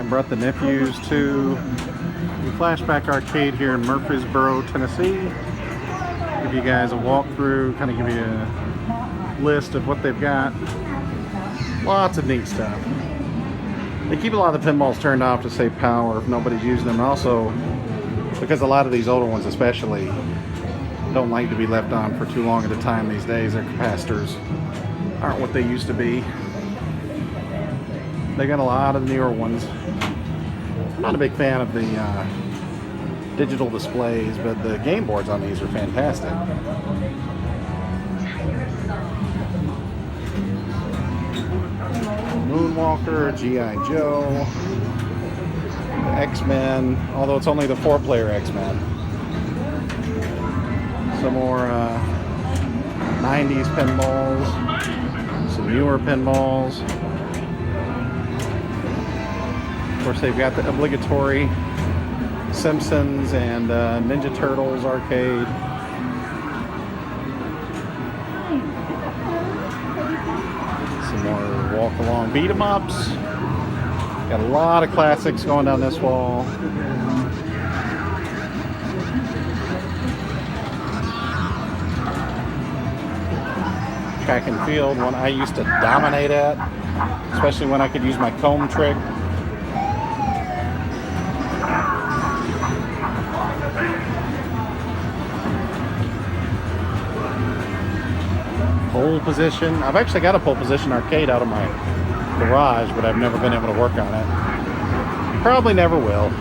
and brought the nephews to the Flashback Arcade here in Murfreesboro, Tennessee. Give you guys a walkthrough, kind of give you a list of what they've got. Lots of neat stuff. They keep a lot of the pinballs turned off to save power if nobody's using them. And also, because a lot of these older ones especially don't like to be left on for too long at a time these days. Their capacitors aren't what they used to be. They got a lot of the newer ones. I'm not a big fan of the digital displays, but the game boards on these are fantastic. Moonwalker, G.I. Joe, X-Men, although it's only the 4-player X-Men. Some more 90s pinballs, some newer pinballs. Of course, they've got the obligatory Simpsons and Ninja Turtles arcade. Some more walk-along beat-em-ups. Got a lot of classics going down this wall. Track and field, one I used to dominate at, especially when I could use my comb trick. Pole position. I've actually got a pole position arcade out of my garage, but I've never been able to work on it. Probably never will.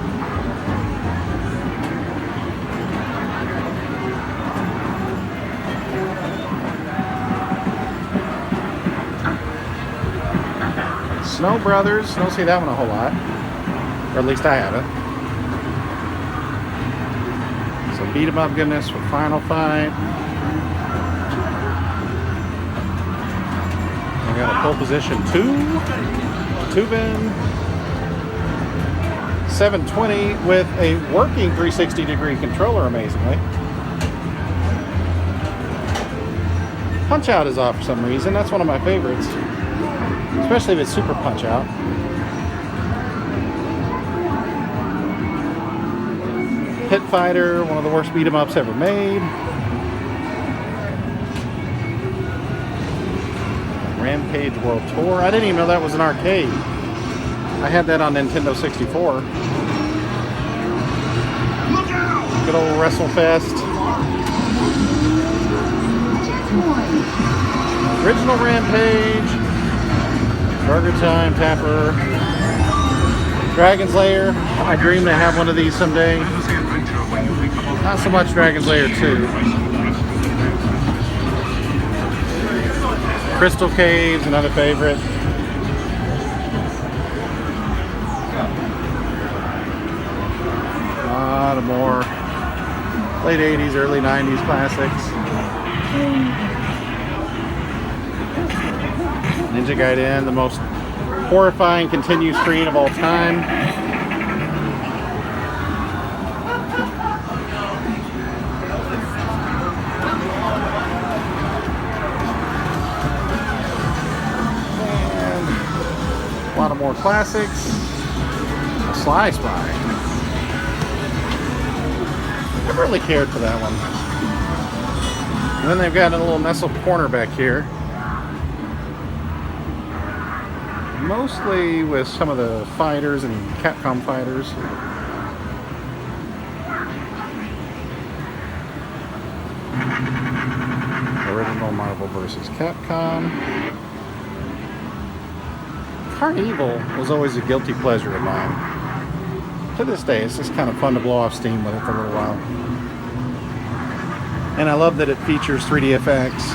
Snow Brothers. Don't see that one a whole lot. Or at least I haven't. Some beat 'em up goodness for Final Fight. I got a pole position 2-bin 720 with a working 360-degree controller, amazingly. Punch Out is off for some reason. That's one of my favorites, especially if it's Super Punch Out. Pit Fighter, one of the worst beat 'em ups ever made. Rampage World Tour. I didn't even know that was an arcade. I had that on Nintendo 64. Good old WrestleFest. Original Rampage. Burger Time, Tapper. Dragon's Lair. I dream to have one of these someday. Not so much Dragon's Lair 2. Crystal Caves, another favorite. A lot of more late 80s, early 90s classics. Ninja Gaiden, the most horrifying continued screen of all time. A lot of more classics. Sly Spy. Never really cared for that one. And then they've got a little nestled corner back here. Mostly with some of the fighters and Capcom fighters. Original Marvel vs. Capcom. Carnival was always a guilty pleasure of mine. To this day, it's just kind of fun to blow off steam with it for a little while. And I love that it features 3D effects.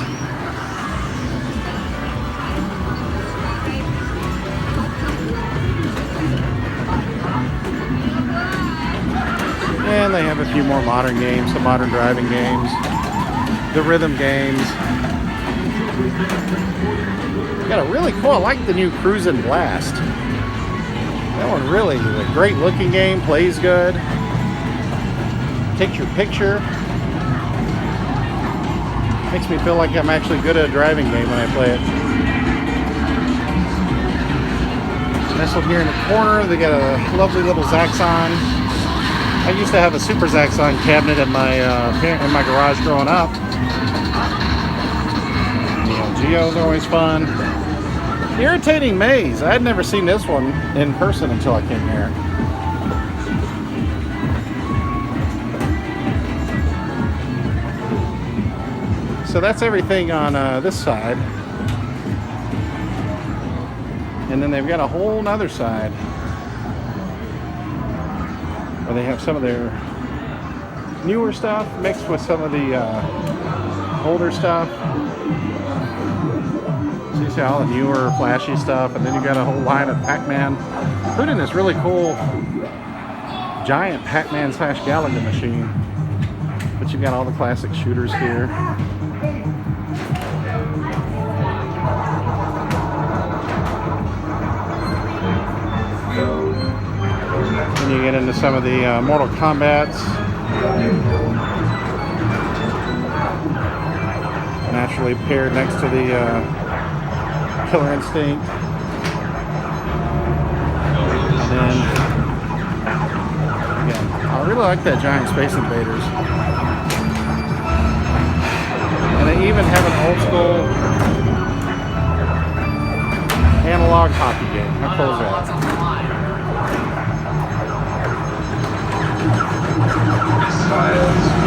And they have a few more modern games, some modern driving games, the rhythm games. Got a really cool, I like the new Cruisin' Blast. That one really is a great looking game, plays good. Takes your picture. Makes me feel like I'm actually good at a driving game when I play it. Nestled here in the corner, they got a lovely little Zaxxon. I used to have a Super Zaxxon cabinet in my garage growing up. Geo's are always fun. Irritating Maze. I had never seen this one in person until I came here. So that's everything on this side. And then they've got a whole nother side where they have some of their newer stuff mixed with some of the older stuff. So you see all the newer flashy stuff, and then you got a whole line of Pac-Man, including this really cool giant Pac-Man / Galaga machine. But you've got all the classic shooters here. Then you get into some of the Mortal Kombats. Naturally paired next to the Killer Instinct. And then, again, I really like that giant Space Invaders. And they even have an old school analog hockey game. How cool is that? Science.